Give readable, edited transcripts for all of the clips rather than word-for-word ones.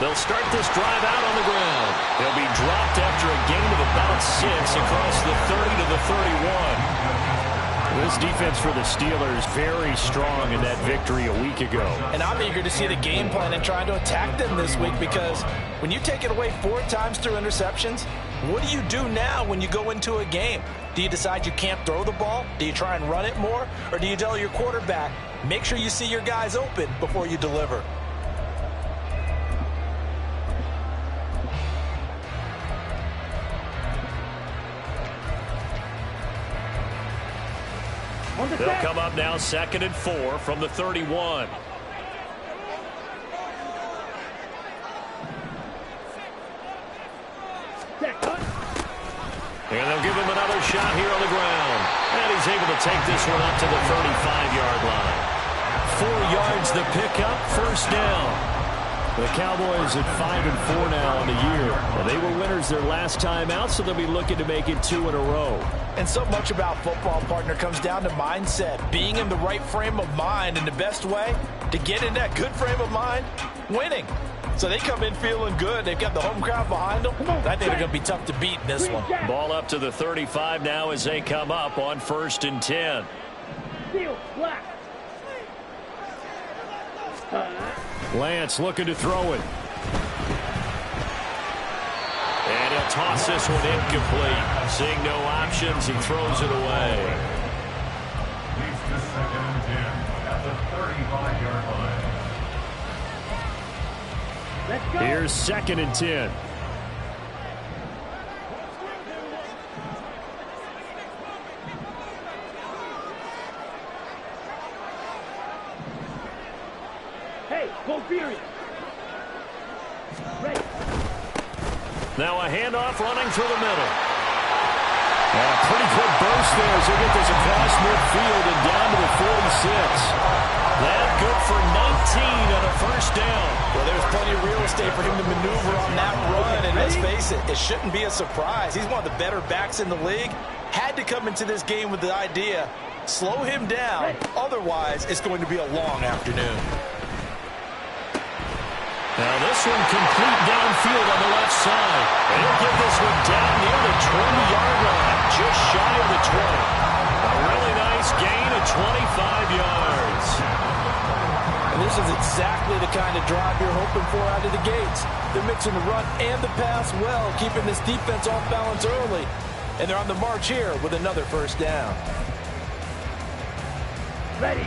They'll start this drive out on the ground. They'll be dropped after a gain of about 6 across the 30 to the 31. This defense for the Steelers very strong in that victory a week ago. And I'm eager to see the game plan and trying to attack them this week, because when you take it away 4 times through interceptions, what do you do now when you go into a game? Do you decide you can't throw the ball? Do you try and run it more? Or do you tell your quarterback, make sure you see your guys open before you deliver? They'll come up now 2nd and 4 from the 31. And they'll give him another shot here on the ground. And he's able to take this one up to the 35-yard line. 4 yards the pickup, first down. The Cowboys at 5 and 4 now on the year. Well, they were winners their last time out, so they'll be looking to make it 2 in a row. And so much about football, partner, comes down to mindset. Being in the right frame of mind, and the best way to get in that good frame of mind, winning. So they come in feeling good. They've got the home crowd behind them. I think they're going to be tough to beat in this one. Ball up to the 35 now as they come up on 1st and 10. Lance looking to throw it. And he'll toss this one incomplete. Seeing no options, he throws it away. Leads to 2nd and 10 at the 35-yard line. Here's 2nd and 10. Go Furious. Now a handoff running through the middle. And a pretty good burst there as they get this across midfield and down to the 46. That good for 19 on a first down. Well, there's plenty of real estate for him to maneuver on that run, and let's face it, it shouldn't be a surprise. He's one of the better backs in the league. Had to come into this game with the idea, slow him down, otherwise it's going to be a long afternoon. Now this one complete downfield on the left side. And he'll get this one down near the 20-yard line, just shy of the 20. A really nice gain of 25 yards. And this is exactly the kind of drive you're hoping for out of the gates. They're mixing the run and the pass well, keeping this defense off balance early. And they're on the march here with another first down. Ready.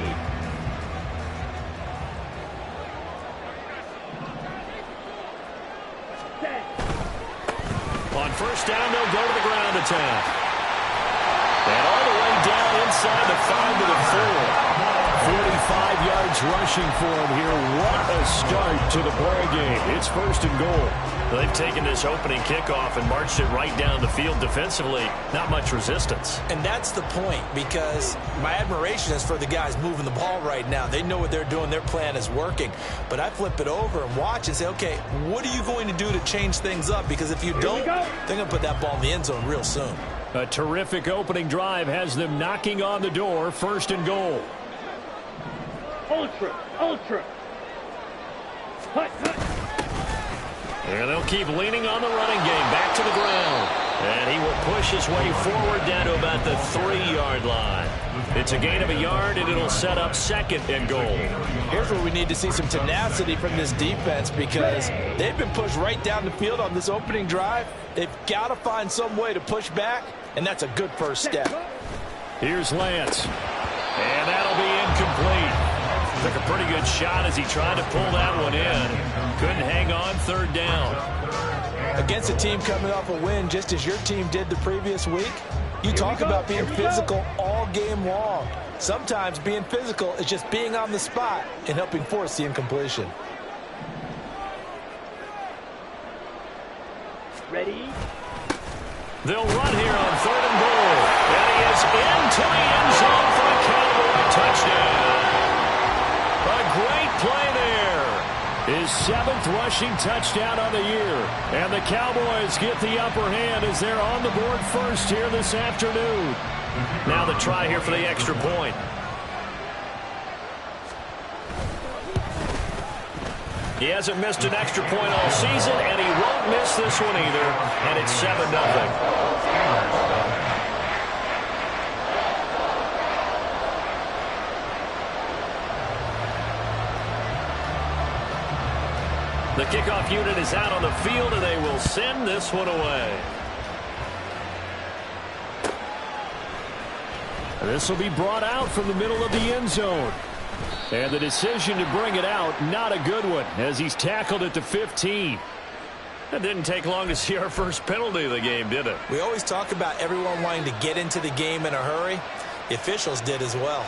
On first down, they'll go to the ground attack. And all the way down inside the 5 to the 4. 45 yards rushing for him here. What a start to the ball game. It's 1st and goal. Well, they've taken this opening kickoff and marched it right down the field defensively. Not much resistance. And that's the point, because my admiration is for the guys moving the ball right now. They know what they're doing. Their plan is working. But I flip it over and watch and say, okay, what are you going to do to change things up? Because if you don't, they're going to put that ball in the end zone real soon. A terrific opening drive has them knocking on the door. 1st and goal. Ultra. Hut. And they'll keep leaning on the running game. Back to the ground. And he will push his way forward down to about the 3-yard line. It's a gain of a yard, and it'll set up 2nd and goal. Here's where we need to see some tenacity from this defense, because they've been pushed right down the field on this opening drive. They've got to find some way to push back, and that's a good first step. Here's Lance. And that'll be incomplete. Took a pretty good shot as he tried to pull that one in. Couldn't hang on, 3rd down. Against a team coming off a win, just as your team did the previous week, you talk about being physical all game long. Sometimes being physical is just being on the spot and helping force the incompletion. Ready. They'll run here on 3rd and goal. And he is into the end zone for a Cowboy touchdown. A great play there. His 7th rushing touchdown on the year. And the Cowboys get the upper hand as they're on the board first here this afternoon. Now the try here for the extra point. He hasn't missed an extra point all season, and he won't miss this one either, and it's 7-0. The kickoff unit is out on the field, and they will send this one away. This will be brought out from the middle of the end zone. And the decision to bring it out, not a good one, as he's tackled at the 15. It didn't take long to see our first penalty of the game, did it? We always talk about everyone wanting to get into the game in a hurry. The officials did as well.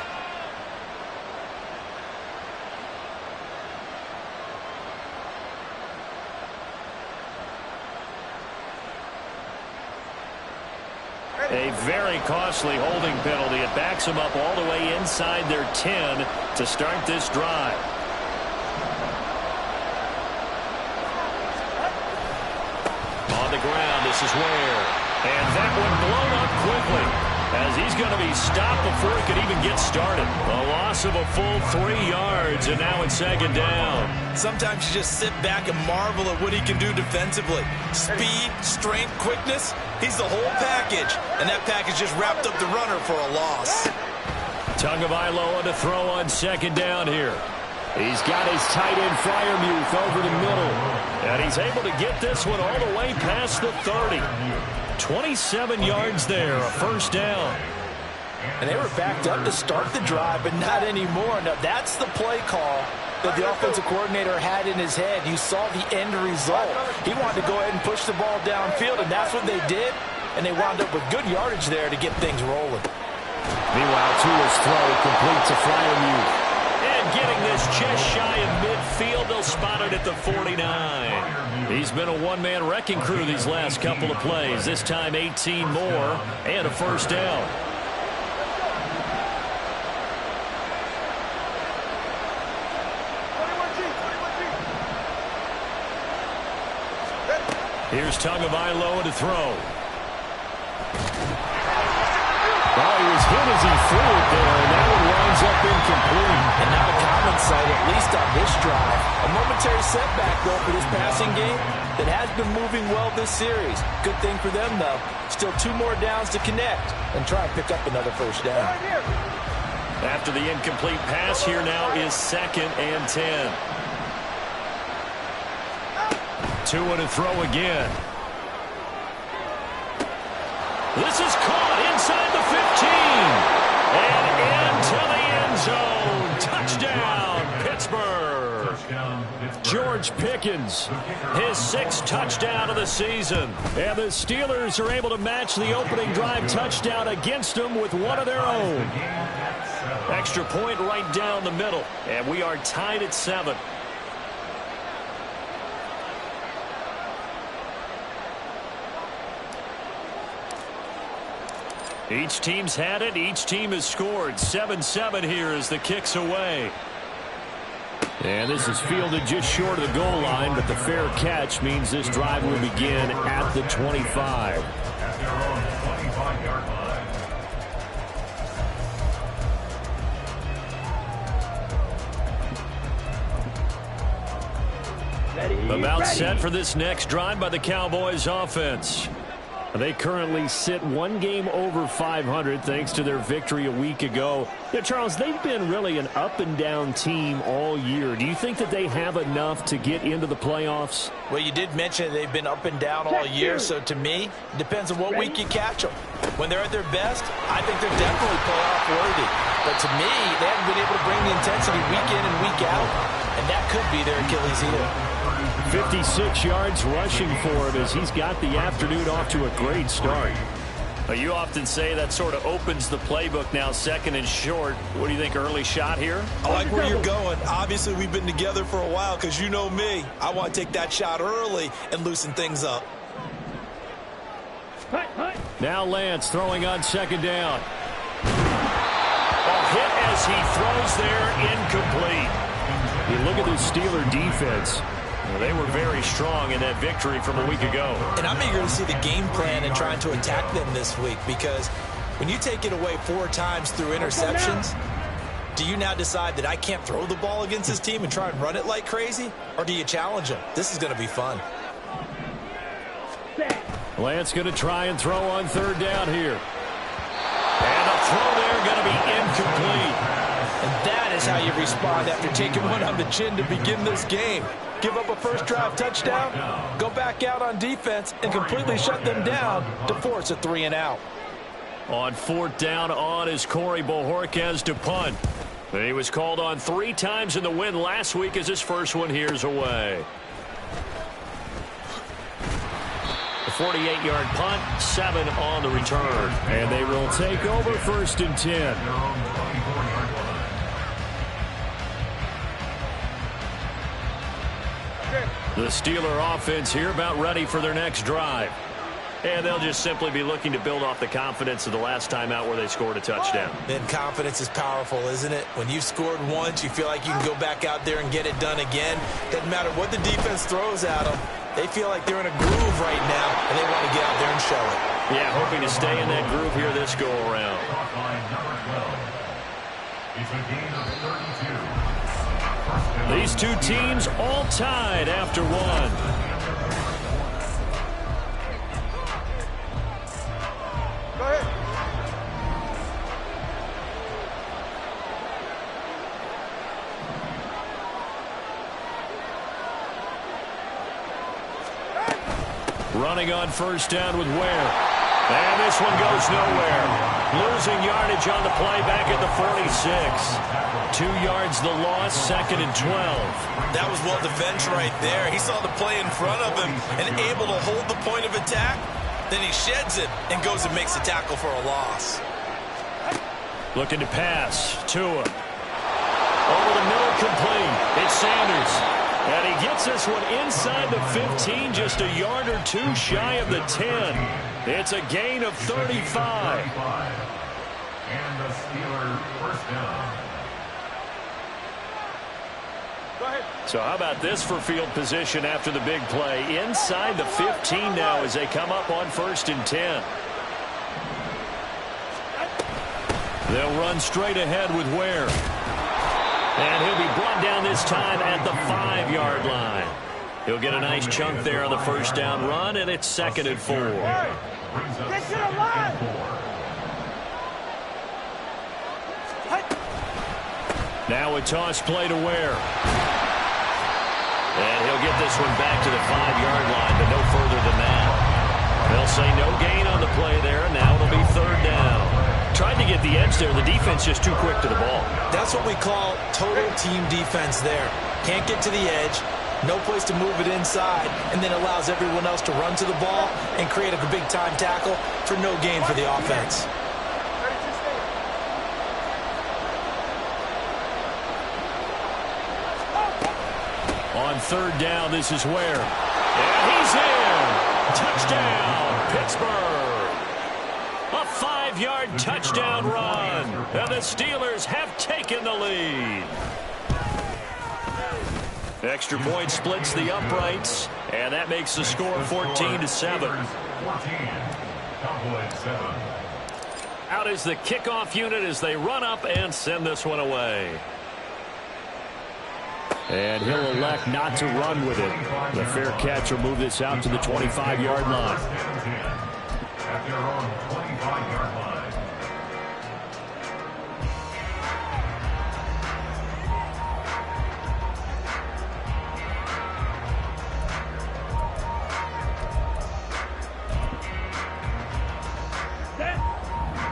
A very costly holding penalty. It backs them up all the way inside their 10 to start this drive. On the ground, this is Ware. And that one blown up quickly as he's going to be stopped before it could even get started. A loss of a full 3 yards, and now it's second down. Sometimes you just sit back and marvel at what he can do defensively. Speed, strength, quickness. He's the whole package, and that package just wrapped up the runner for a loss. Tagovailoa to throw on second down here. He's got his tight end Freiermuth over the middle, and he's able to get this one all the way past the 30. 27 yards there, a first down. And they were backed up to start the drive, but not anymore. Now, that's the play call that the offensive coordinator had in his head. You saw the end result. He wanted to go ahead and push the ball downfield, and that's what they did. And they wound up with good yardage there to get things rolling. Meanwhile, Tua's throw complete to Freiermuth. And getting this just shy of midfield, they'll spot it at the 49. He's been a one-man wrecking crew these last couple of plays. This time 18 more and a first down. Here's Tagovailoa to throw. Oh, he was hit as he threw it there, and that one winds up incomplete. And not a common sight, at least on this drive. A momentary setback, though, for this passing game that has been moving well this series. Good thing for them, though. Still 2 more downs to connect and try and pick up another first down. After the incomplete pass, here now is 2nd and 10. Tua to throw again. This is caught inside the 15. And into the end zone. Touchdown, Pittsburgh. George Pickens, his 6th touchdown of the season. And the Steelers are able to match the opening drive touchdown against them with one of their own. Extra point right down the middle. And we are tied at 7. Each team's had it. Each team has scored. 7-7 here as the kick's away. And this is fielded just short of the goal line, but the fair catch means this drive will begin at the 25. At their own 25-yard line. About set for this next drive by the Cowboys offense. They currently sit 1 game over 500 thanks to their victory a week ago. Yeah, Charles, they've been really an up-and-down team all year. Do you think that they have enough to get into the playoffs? Well, you did mention they've been up and down all year, so to me, it depends on what week you catch them. When they're at their best, I think they're definitely playoff worthy. But to me, they haven't been able to bring the intensity week in and week out, and that could be their Achilles heel. 56 yards rushing for him as he's got the afternoon off to a great start. You often say that sort of opens the playbook now, 2nd and short. What do you think, early shot here? I like where you're going. Obviously, we've been together for a while because you know me. I want to take that shot early and loosen things up. Now Lance throwing on 2nd down. A hit as he throws there, incomplete. You look at the Steeler defense. They were very strong in that victory from a week ago. And I'm eager to see the game plan and trying to attack them this week because when you take it away 4 times through interceptions, Do you now decide that I can't throw the ball against this team and try and run it like crazy? Or do you challenge them? This is going to be fun. Lance going to try and throw on third down here. And a throw there going to be incomplete. And that is how you respond after taking one on the chin to begin this game. Give up a first drive touchdown, go back out on defense, and completely shut them down to force a 3-and-out. On fourth down on is Corey Bojorquez to punt. He was called on 3 times in the win last week as his first one here's away. The 48-yard punt, 7 on the return. And they will take over first and 10. The Steeler offense here about ready for their next drive. And they'll just simply be looking to build off the confidence of the last time out where they scored a touchdown. And confidence is powerful, isn't it? When you've scored once, you feel like you can go back out there and get it done again. Doesn't matter what the defense throws at them. They feel like they're in a groove right now, and they want to get out there and show it. Yeah, hoping to stay in that groove here this go-around. It's a gain of 32. These two teams all tied after one. Go ahead. Running on first down with Ware. And this one goes nowhere. Losing yardage on the play back at the 46. 2 yards the loss, 2nd and 12. That was well defense right there. He saw the play in front of him and able to hold the point of attack. Then he sheds it and goes and makes a tackle for a loss. Looking to pass. Tua. Over the middle, complete. It's Sanders. And he gets this one inside the 15, just a yard or 2 shy of the 10. It's a gain of 35. And the Steelers first down. Go ahead. So how about this for field position after the big play? Inside the 15 now as they come up on 1st and 10. They'll run straight ahead with Ware. And he'll be brought down this time at the 5-yard line. He'll get a nice chunk there on the first down run, and it's 2nd and 4. Get to the line! Now a toss play to Ware. And he'll get this one back to the 5-yard line, but no further than that. They'll say no gain on the play there, and now it'll be 3rd down. Tried to get the edge there. The defense just too quick to the ball. That's what we call total team defense there. Can't get to the edge, no place to move it inside, and then allows everyone else to run to the ball and create a big-time tackle for no gain for the offense. On 3rd down, this is Ware. And he's in. Touchdown, Pittsburgh. A 5-yard touchdown run. And the Steelers have taken the lead. Extra point splits the uprights, and that makes the score 14-7. 14. Cowboys 7. Out is the kickoff unit as they run up and send this one away. And he'll elect not to run with it. The fair catch will move this out to the 25-yard line. At their own 25-yard line.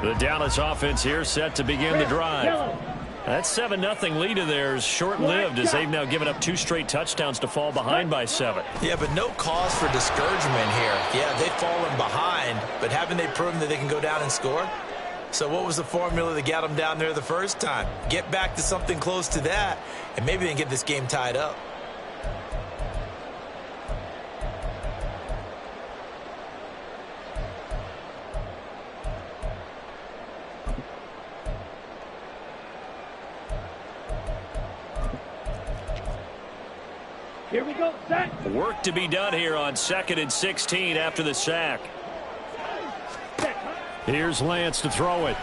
The Dallas offense here set to begin the drive. That 7-0 lead of theirs short-lived as they've now given up 2 straight touchdowns to fall behind by 7. Yeah, but no cause for discouragement here. Yeah, they've fallen behind, but haven't they proven that they can go down and score? So what was the formula that got them down there the first time? Get back to something close to that, and maybe they can get this game tied up. Here we go, set. Work to be done here on 2nd and 16 after the sack. Here's Lance to throw it.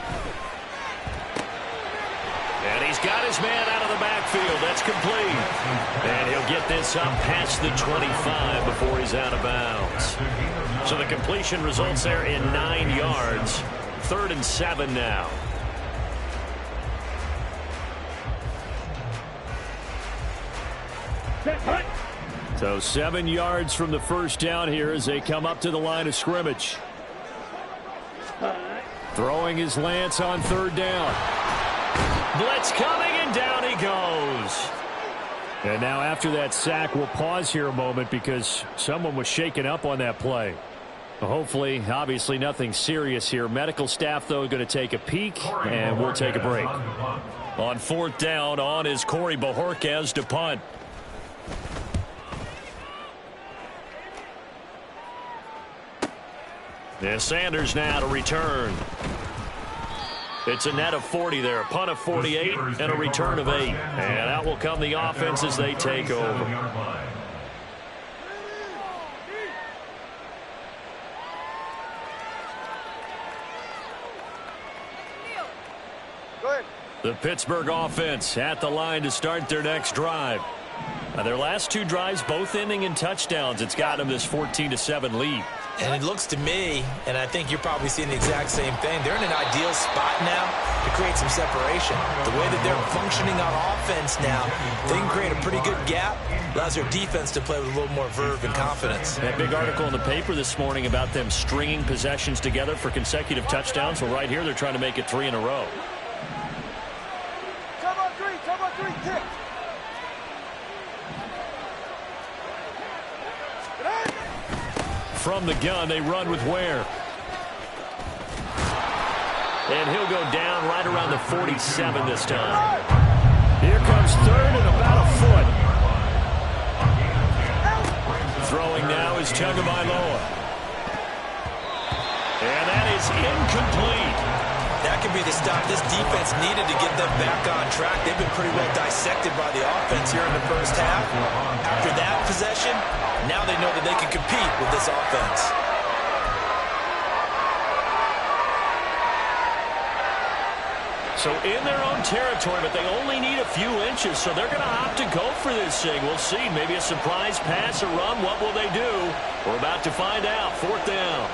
And he's got his man out of the backfield. That's complete. And he'll get this up past the 25 before he's out of bounds. So the completion results there in 9 yards. 3rd and 7 now. So 7 yards from the first down here as they come up to the line of scrimmage. Throwing his Lance on 3rd down. Blitz coming, and down he goes. And now after that sack, we'll pause here a moment because someone was shaken up on that play. Hopefully, obviously nothing serious here. Medical staff, though, going to take a peek, and we'll take a break. On 4th down, on is Corey Bojorquez to punt. And Sanders now to return. It's a net of 40 there, a punt of 48, and a return of 8. And out will come the offense as they take over. The Pittsburgh offense at the line to start their next drive. Their last 2 drives, both ending in touchdowns. It's got them this 14-7 lead. And it looks to me, and I think you're probably seeing the exact same thing, they're in an ideal spot now to create some separation. The way that they're functioning on offense now, they can create a pretty good gap. Allows their defense to play with a little more verve and confidence. That big article in the paper this morning about them stringing possessions together for consecutive touchdowns. Well, right here they're trying to make it 3 in a row. Come on, 3, tick. From the gun, they run with Ware. And he'll go down right around the 47 this time. Here comes 3rd and about a foot. Throwing now is Tagovailoa. And that is incomplete. That could be the stop this defense needed to get them back on track. They've been pretty well dissected by the offense here in the first half. After that possession, now they know that they can compete with this offense. So in their own territory, but they only need a few inches, so they're going to opt to go for this thing. We'll see. Maybe a surprise pass, a run. What will they do? We're about to find out. 4th down.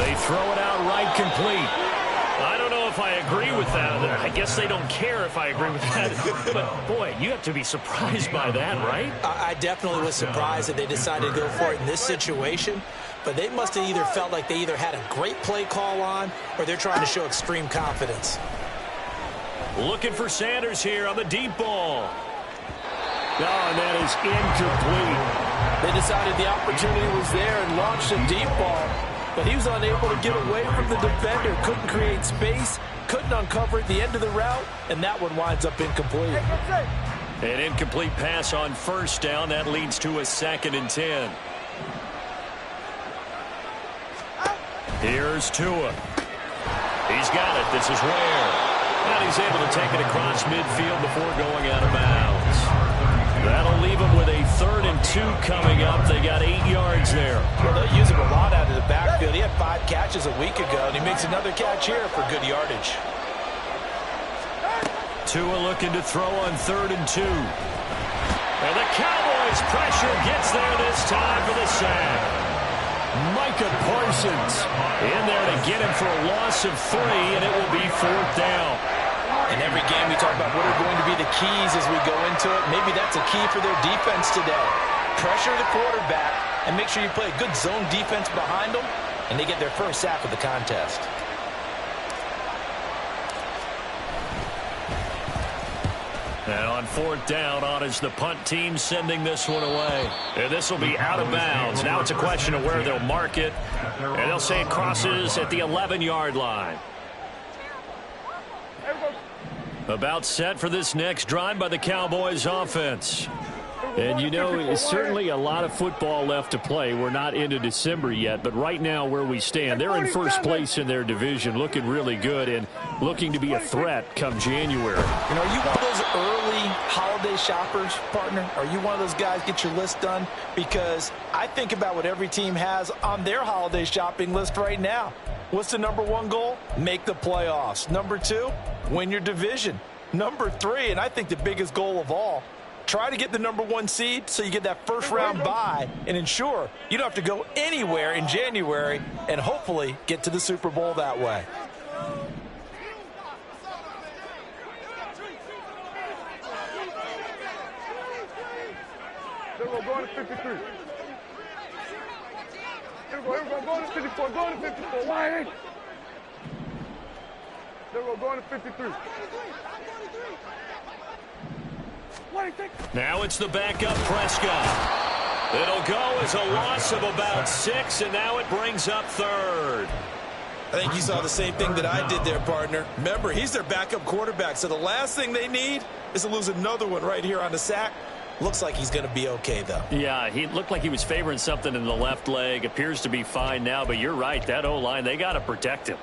They throw it out right complete. I don't know if I agree with that. I guess they don't care if I agree with that. But, boy, you have to be surprised by that, right? I definitely was surprised that they decided to go for it in this situation. But they must have either felt like they either had a great play call on or they're trying to show extreme confidence. Looking for Sanders here on the deep ball. Oh, and that is incomplete. They decided the opportunity was there and launched a deep ball. But he was unable to get away from the defender. Couldn't create space. Couldn't uncover at the end of the route. And that one winds up incomplete. An incomplete pass on 1st down. That leads to a 2nd and 10. Here's Tua. He's got it. This is Ware. And he's able to take it across midfield before going out of bounds. That'll leave them with a 3rd and 2 coming up. They got 8 yards there. Well, they'll use him a lot out of the backfield. He had 5 catches a week ago, and he makes another catch here for good yardage. Tua looking to throw on 3rd and 2. And the Cowboys' pressure gets there this time for the sack. Micah Parsons in there to get him for a loss of 3, and it will be 4th down. In every game we talk about what are going to be the keys as we go into it. Maybe that's a key for their defense today. Pressure the quarterback and make sure you play a good zone defense behind them, and they get their first sack of the contest. And on 4th down, on is the punt team sending this one away. And this will be out of bounds. Now it's a question of where they'll mark it. And they'll say it crosses at the 11-yard line. About set for this next drive by the Cowboys offense. And, you know, it's certainly a lot of football left to play. We're not into December yet, but right now where we stand, they're in first place in their division, looking really good and looking to be a threat come January. You know, are you one of those early holiday shoppers, partner? Are you one of those guys get your list done? Because I think about what every team has on their holiday shopping list right now. What's the number one goal? Make the playoffs. Number two, win your division. Number three, and I think the biggest goal of all, try to get the number one seed so you get that first round bye and ensure you don't have to go anywhere in January and hopefully get to the Super Bowl that way. We're going to 53. Here we go, going to 54, going to 54. Why? There we go, going to 53. Now it's the backup Prescott. It'll go as a loss of about 6, and now it brings up third. I think you saw the same thing that I did there, partner. Remember, he's their backup quarterback, so the last thing they need is to lose another one right here on the sack. Looks like he's going to be okay, though. Yeah, he looked like he was favoring something in the left leg. Appears to be fine now, but you're right. That O-line, they got to protect him.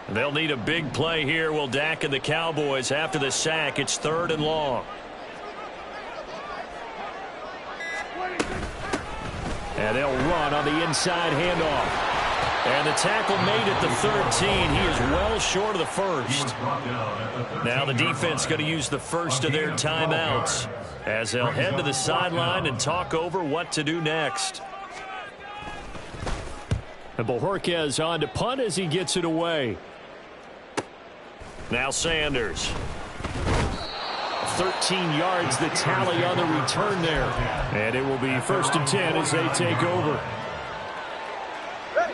They'll need a big play here. Will Dak and the Cowboys after the sack. It's 3rd and long. And they'll run on the inside handoff. And the tackle made at the 13. He is well short of the first. Now the defense going to use the first of their timeouts as they'll head to the sideline and talk over what to do next. And Bojorquez on to punt as he gets it away. Now Sanders. 13 yards the tally on the return there. And it will be 1st and 10 as they take over.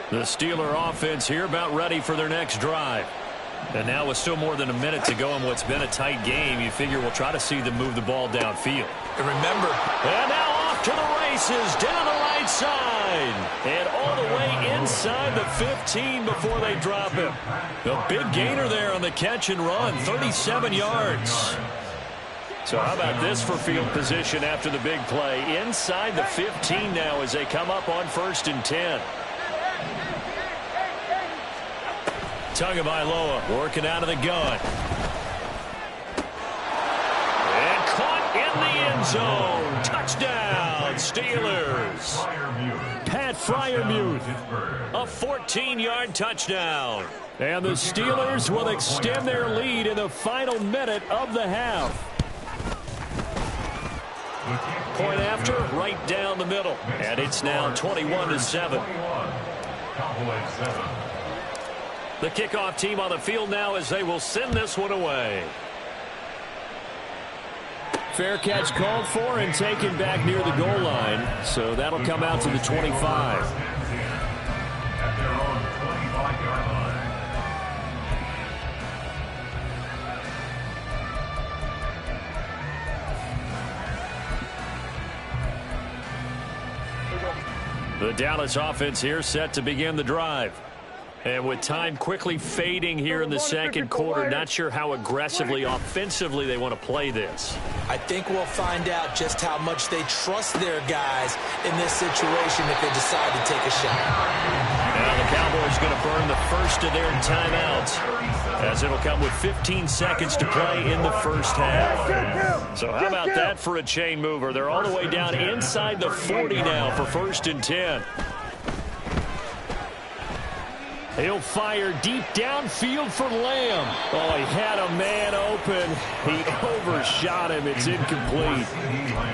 The Steeler offense here about ready for their next drive. And now with still more than a minute to go in what's been a tight game, you figure we'll try to see them move the ball downfield. And remember, and now off to the races down the right side. And all the way inside the 15 before they drop him. A big gainer there on the catch and run, 37 yards. So how about this for field position after the big play? Inside the 15 now as they come up on 1st and 10. Tagovailoa working out of the gun. And caught in the end zone. Touchdown, Steelers. Pat Freiermuth, a 14-yard touchdown. And the Steelers will extend their lead in the final minute of the half. Point after, right down the middle. And it's now 21-7. The kickoff team on the field now as they will send this one away. Fair catch called for and taken back near the goal line. So that'll come out to the 25. At their own 25-yard line. The Dallas offense here set to begin the drive. And with time quickly fading here in the second quarter, not sure how aggressively, offensively they want to play this. I think we'll find out just how much they trust their guys in this situation if they decide to take a shot. Now the Cowboys going to burn the first of their timeouts as it'll come with 15 seconds to play in the first half. So how about that for a chain mover? They're all the way down inside the 40 now for 1st and 10. He'll fire deep downfield for Lamb. Oh, he had a man open. He overshot him. It's incomplete.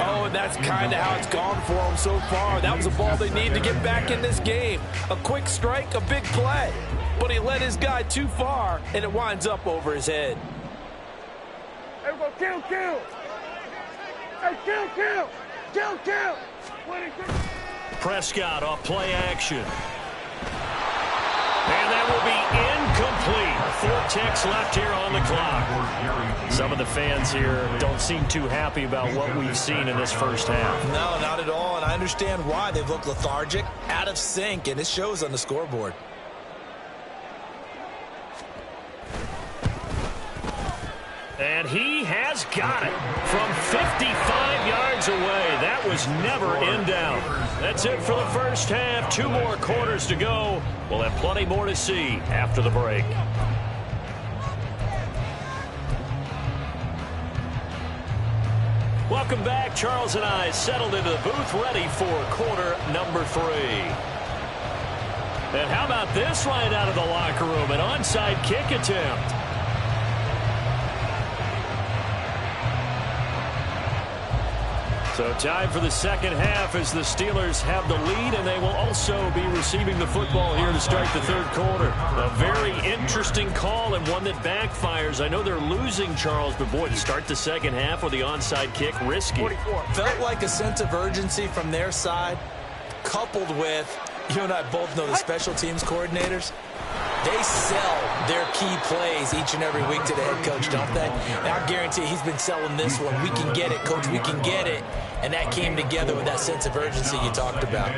Oh, and that's kind of how it's gone for him so far. That was a ball they need to get back in this game. A quick strike, a big play. But he led his guy too far, and it winds up over his head. Hey, we go, kill. Hey, kill. Prescott off play action. And that will be incomplete. complete. 4 ticks left here on the clock. Some of the fans here don't seem too happy about what we've seen in this first half. No, not at all, and I understand why. They've looked lethargic, out of sync, and it shows on the scoreboard. And he has got it from 55 yards away. That was never in doubt. That's it for the first half. 2 more quarters to go. We'll have plenty more to see after the break. Welcome back. Charles and I settled into the booth, ready for quarter number 3. And how about this right out of the locker room? An onside kick attempt. So time for the second half as the Steelers have the lead, and they will also be receiving the football here to start the third quarter. A very interesting call and one that backfires. I know they're losing, Charles, but boy, to start the second half with the onside kick, risky. 44. Felt like a sense of urgency from their side, coupled with, you and I both know the special teams coordinators. They sell their key plays each and every week to the head coach, don't they? And I guarantee he's been selling this one. We can get it, coach. We can get it. And that came together with that sense of urgency you talked about.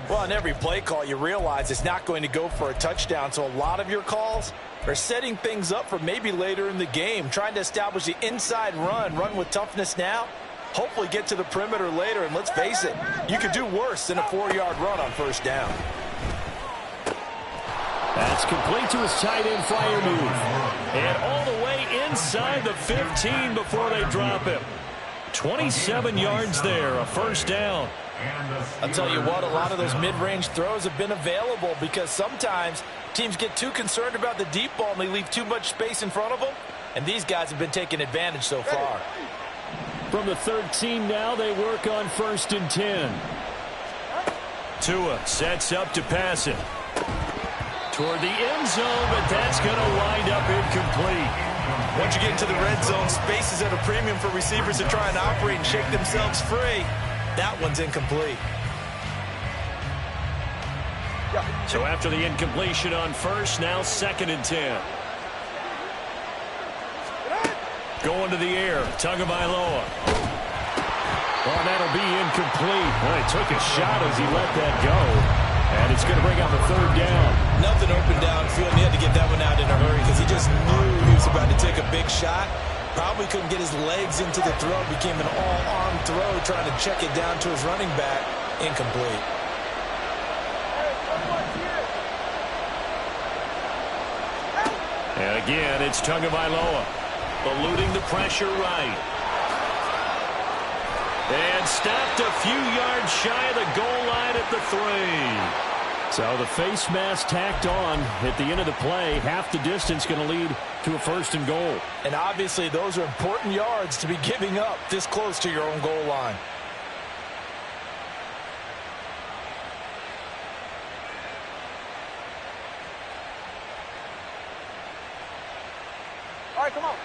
Well, on every play call, you realize it's not going to go for a touchdown. So a lot of your calls are setting things up for maybe later in the game, trying to establish the inside run with toughness now, hopefully get to the perimeter later. And let's face it, you could do worse than a 4-yard run on first down. That's complete to his tight end flyer move. And all the way inside the 15 before they drop him. 27 yards there, a first down. I'll tell you what, a lot of those mid-range throws have been available because sometimes teams get too concerned about the deep ball and they leave too much space in front of them. And these guys have been taking advantage so far. From the 13 now, they work on 1st and 10. Tua sets up to pass it. Toward the end zone, but that's going to wind up incomplete. Once you get into the red zone, space is at a premium for receivers to try and operate and shake themselves free. That one's incomplete. So after the incompletion on 1st, now 2nd and 10. Going to the air, Tagovailoa. Oh, that'll be incomplete. Well, he took a shot as he let that go. And it's going to bring out the 3rd down. Nothing open downfield, and he had to get that one out in a hurry because he just knew he was about to take a big shot. Probably couldn't get his legs into the throw. Became an all-arm throw, trying to check it down to his running back. Incomplete. And again, it's Tagovailoa eluding the pressure right. And stopped a few yards shy of the goal line at the 3. So the face mask tacked on at the end of the play. Half the distance going to lead to a 1st and goal. And obviously those are important yards to be giving up this close to your own goal line. All right, come on.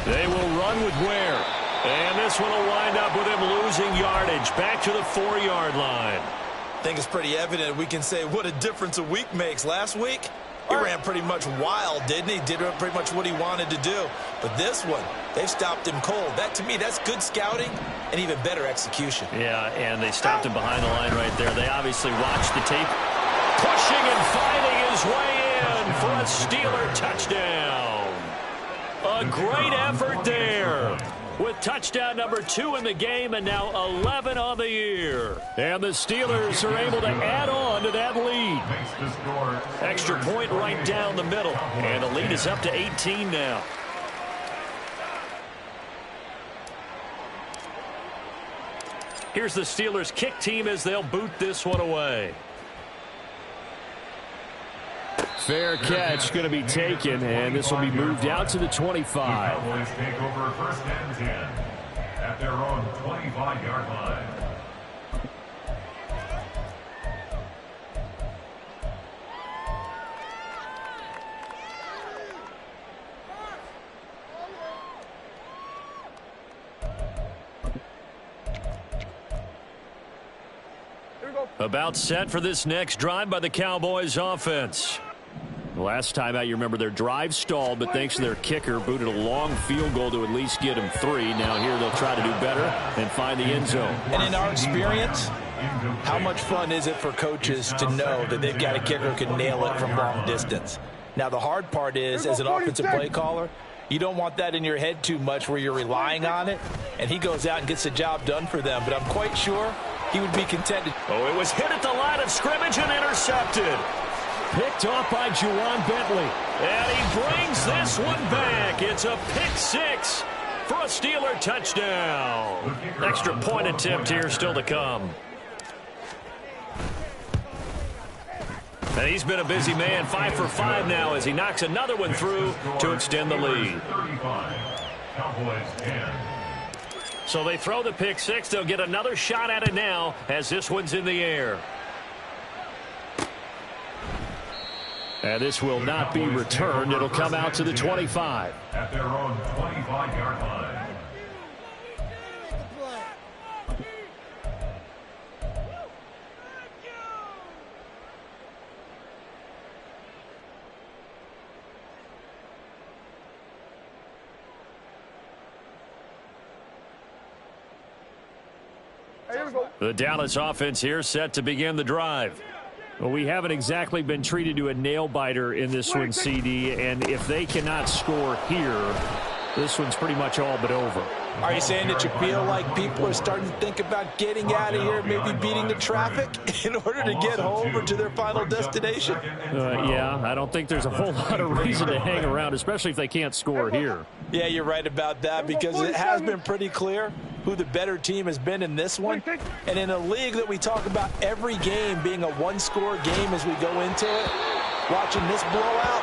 They will run with Ware. And this one will wind up with him losing yardage back to the 4-yard line. I think it's pretty evident we can say what a difference a week makes. Last week, he ran pretty much wild, didn't he? Did pretty much what he wanted to do. But this one, they've stopped him cold. That, to me, that's good scouting and even better execution. Yeah, and they stopped him behind the line right there. They obviously watched the tape. Pushing and fighting his way in for a Steeler touchdown. A great effort there. With touchdown number 2 in the game and now 11 on the year. And the Steelers are able to add on to that lead. Extra point right down the middle. And the lead is up to 18 now. Here's the Steelers kick team as they'll boot this one away. Fair catch going to be taken, and this will be moved out to the 25. Cowboys take over 1st and 10 at their own 25-yard line. About set for this next drive by the Cowboys offense. Last time out, you remember their drive stalled, but thanks to their kicker, booted a long field goal to at least get them 3. Now here they'll try to do better and find the end zone. And in our experience, how much fun is it for coaches to know that they've got a kicker who can nail it from long distance? Now the hard part is, as an offensive play caller, you don't want that in your head too much where you're relying on it, and he goes out and gets the job done for them. But I'm quite sure he would be contented. Oh, it was hit at the line of scrimmage and intercepted. Picked off by Juwan Bentley. And he brings this one back. It's a pick 6 for a Steeler touchdown. Extra point attempt here still to come. And he's been a busy man, 5 for 5 now as he knocks another one through to extend the lead. So they throw the pick 6. They'll get another shot at it now as this one's in the air. And this will not be returned. It'll come out to the 25. At their own 25-yard line. The Dallas offense here set to begin the drive. Well, we haven't exactly been treated to a nail-biter in this one, CD, and if they cannot score here, this one's pretty much all but over. Are you saying that you feel like people are starting to think about getting out of here, maybe beating the traffic in order to get home or to their final destination? Yeah, I don't think there's a whole lot of reason to hang around, especially if they can't score here. Yeah, you're right about that because it has been pretty clear who the better team has been in this one. And in a league that we talk about every game being a one-score game as we go into it, watching this blowout,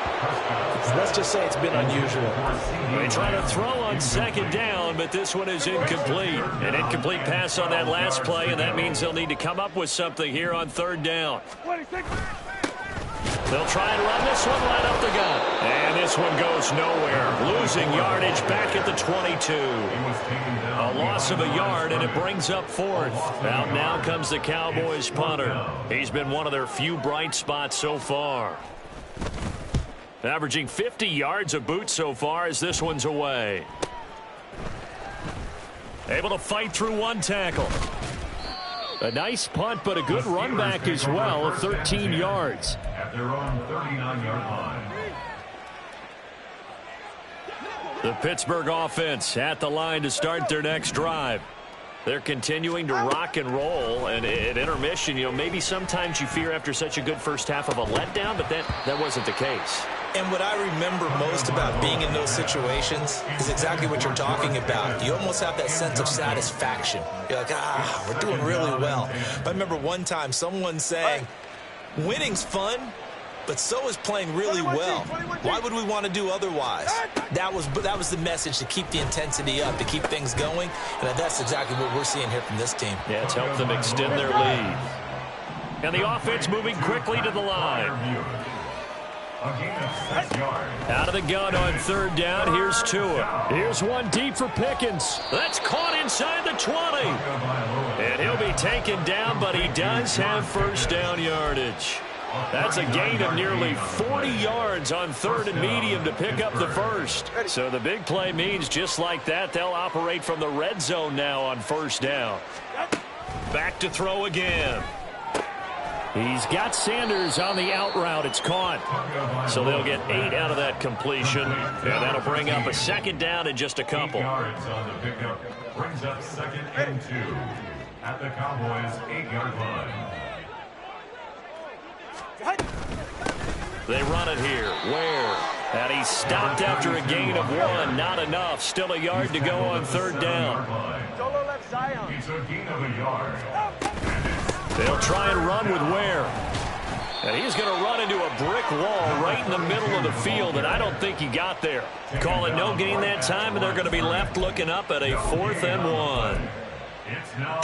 let's just say it's been unusual. They try to throw on second down, but this one is incomplete. An incomplete pass on that last play, and that means they'll need to come up with something here on third down. They'll try and run this one right up the gut. And this one goes nowhere. Losing yardage back at the 22. A loss of a yard, and it brings up 4th. Out now comes the Cowboys punter. He's been one of their few bright spots so far. Averaging 50 yards a boot so far as this one's away. Able to fight through one tackle. A nice punt, but a good run back as well of 13 yards. At their own 39-yard line. The Pittsburgh offense at the line to start their next drive. They're continuing to rock and roll, and at intermission, maybe sometimes you fear after such a good first half of a letdown, but that wasn't the case. And what I remember most about being in those situations is exactly what you're talking about. You almost have that sense of satisfaction. You're like, we're doing really well. But I remember one time someone saying, winning's fun, but so is playing really well. Why would we want to do otherwise? That was the message, to keep the intensity up, to keep things going. And that's exactly what we're seeing here from this team. Yeah, it's helped them extend their lead. And the offense moving quickly to the line. Out of the gun on third down. Here's Tua. Here's one deep for Pickens. That's caught inside the 20. And he'll be taken down, but he does have first down yardage. That's a gain of nearly 40 yards on third and medium to pick up the first. So the big play means just like that, they'll operate from the red zone now on first down. Back to throw again. He's got Sanders on the out route. It's caught. So they'll get 8 out of that completion. And that'll bring up a second down in just a couple. 8 yards on the pickup. Brings up 2nd and 2 at the Cowboys' 8-yard line. They run it here. Where? And he's stopped after a gain of 1. Not enough. Still a yard to go on third down. It's a gain of a yard. They'll try and run with Ware. And he's going to run into a brick wall right in the middle of the field, and I don't think he got there. Call it no gain that time, and they're going to be left looking up at a 4th and 1.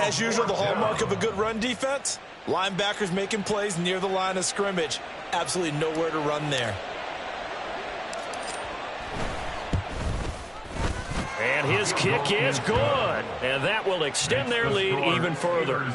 As usual, the hallmark of a good run defense, linebackers making plays near the line of scrimmage. Absolutely nowhere to run there. And his kick is good. And that will extend their lead even further.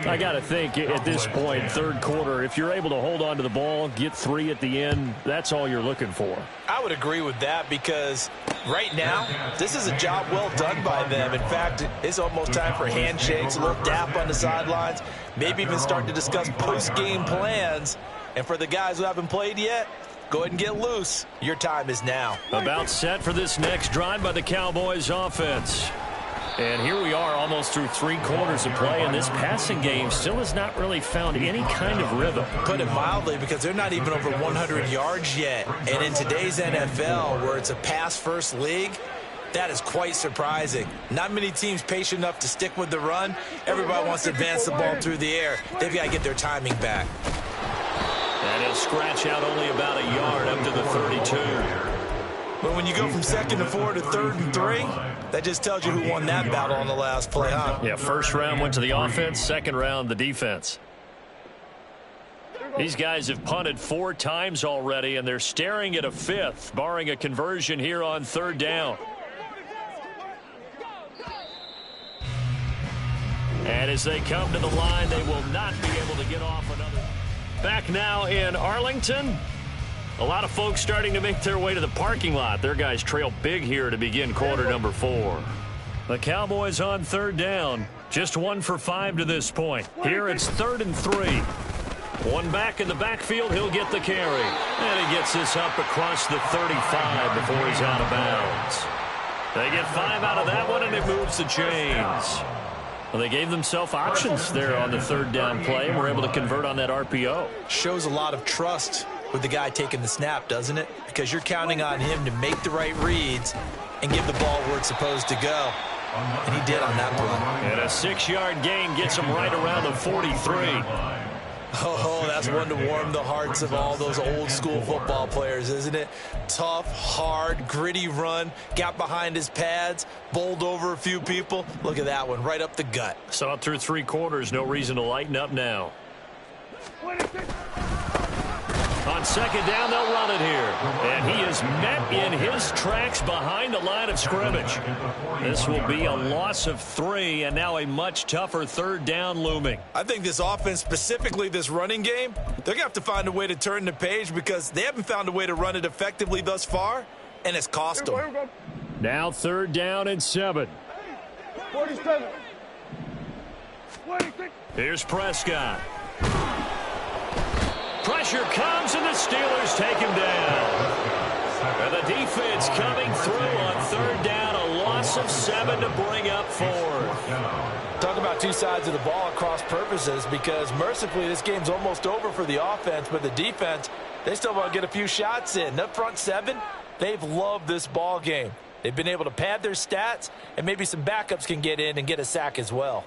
I got to think at this point, third quarter, if you're able to hold on to the ball, get 3 at the end, that's all you're looking for. I would agree with that because right now, this is a job well done by them. In fact, it's almost time for handshakes, a little dap on the sidelines, maybe even start to discuss post-game plans. And for the guys who haven't played yet, go ahead and get loose. Your time is now. About set for this next drive by the Cowboys offense. And here we are almost through 3 quarters of play, and this passing game still has not really found any kind of rhythm. Put it mildly, because they're not even over 100 yards yet. And in today's NFL, where it's a pass-first league, that is quite surprising. Not many teams patient enough to stick with the run. Everybody wants to advance the ball through the air. They've got to get their timing back. And he'll scratch out only about a yard up to the 32. But when you go from 2nd and 4 to 3rd and 3, that just tells you who won that battle on the last play, huh? Yeah, first round went to the offense, second round the defense. These guys have punted 4 times already, and they're staring at a 5th, barring a conversion here on 3rd down. And as they come to the line, they will not be able to get off another. Back now in Arlington. A lot of folks starting to make their way to the parking lot. Their guys trail big here to begin quarter number 4. The Cowboys on 3rd down. Just 1 for 5 to this point. Here it's 3rd and 3. One back in the backfield. He'll get the carry. And he gets this up across the 35 before he's out of bounds. They get 5 out of that one, and it moves the chains. Well, they gave themselves options there on the 3rd down play, and were able to convert on that RPO. Shows a lot of trust with the guy taking the snap, doesn't it? Because you're counting on him to make the right reads and give the ball where it's supposed to go. And he did on that play. And a 6-yard gain gets him right around the 43. Oh, that's one to warm the hearts of all those old school football players, isn't it? Tough, hard, gritty run, got behind his pads, bowled over a few people. Look at that one, right up the gut. Saw through 3 quarters, no reason to lighten up now. On 2nd down, they'll run it here. And he is met in his tracks behind the line of scrimmage. This will be a loss of 3, and now a much tougher 3rd down looming. I think this offense, specifically this running game, they're going to have to find a way to turn the page because they haven't found a way to run it effectively thus far, and it's cost them. Now 3rd down and 7. 47. 26. Here's Prescott. Pressure comes, and the Steelers take him down. And the defense coming through on 3rd down, a loss of 7 to bring up 4th. Talk about 2 sides of the ball at cross purposes, because mercifully this game's almost over for the offense, but the defense, they still want to get a few shots in. Up front 7, they've loved this ball game. They've been able to pad their stats, and maybe some backups can get in and get a sack as well.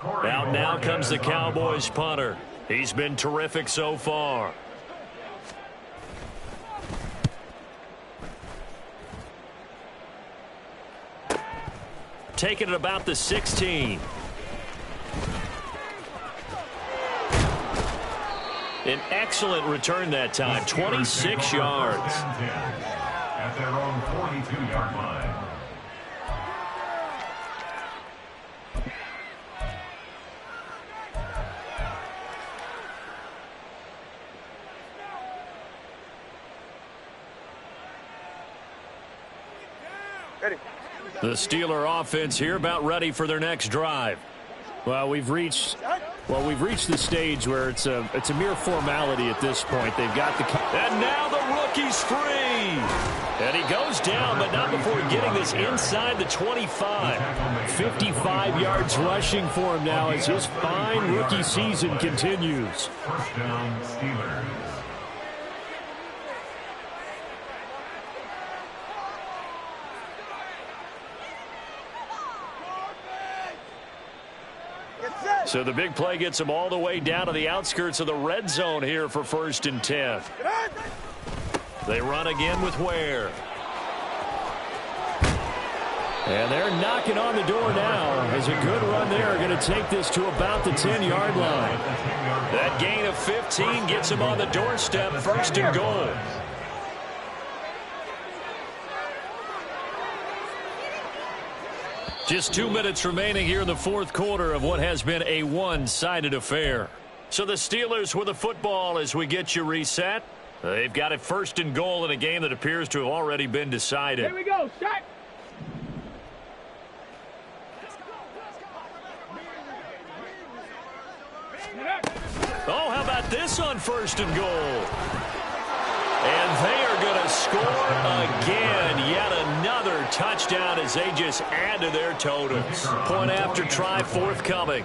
Out now comes the Cowboys punter. He's been terrific so far. Taking it about the 16. An excellent return that time, 26 yards. At their own 42-yard line. The Steeler offense here about ready for their next drive. Well, we've reached the stage where it's a mere formality at this point. They've got the and now the rookie's free. And he goes down, but not before getting this inside the 25. 55 yards rushing for him now as his fine rookie season continues. First down, Steelers. So the big play gets him all the way down to the outskirts of the red zone here for 1st and 10. They run again with Ware. And they're knocking on the door now as a good run there. Going to take this to about the 10-yard line. That gain of 15 gets him on the doorstep, first and goal. Just 2 minutes remaining here in the fourth quarter of what has been a one-sided affair. So the Steelers with the football as we get you reset. They've got it first and goal in a game that appears to have already been decided. Here we go, Shaq. Oh, how about this on first and goal? And they are going to score again. Yet another touchdown as they just add to their totals. Point after try forthcoming.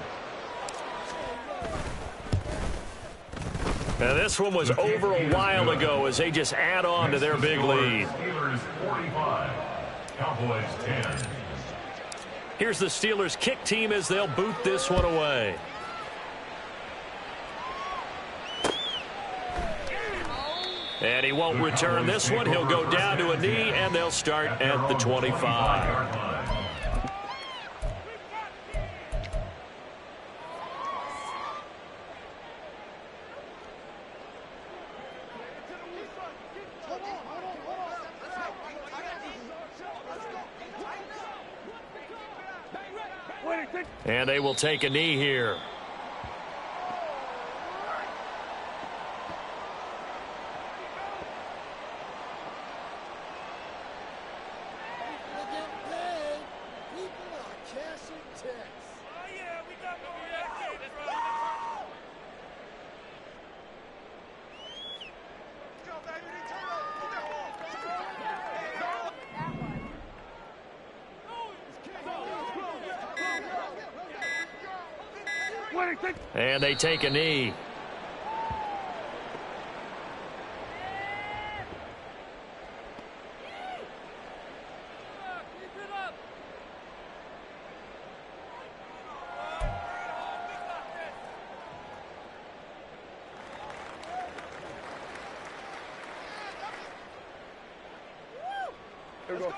And this one was over a while ago as they just add on to their big lead. Steelers 45, Cowboys 10. Here's the Steelers kick team as they'll boot this one away. And he won't return this one. He'll go down to a knee, and they'll start at the 25. And they will take a knee here. And they take a knee. Here we go.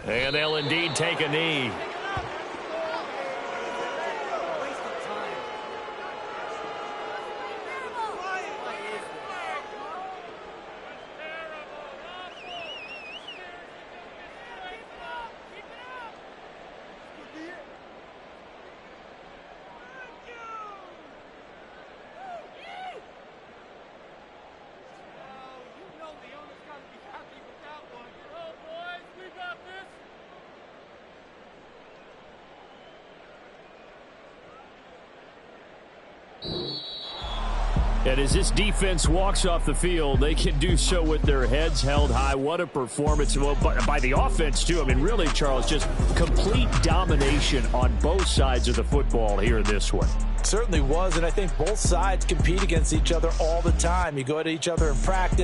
And they'll indeed take a knee. And as this defense walks off the field, they can do so with their heads held high. What a performance by the offense, too. I mean, really, Charles, just complete domination on both sides of the football here in this one. Certainly was, and I think both sides compete against each other all the time. You go at each other in practice.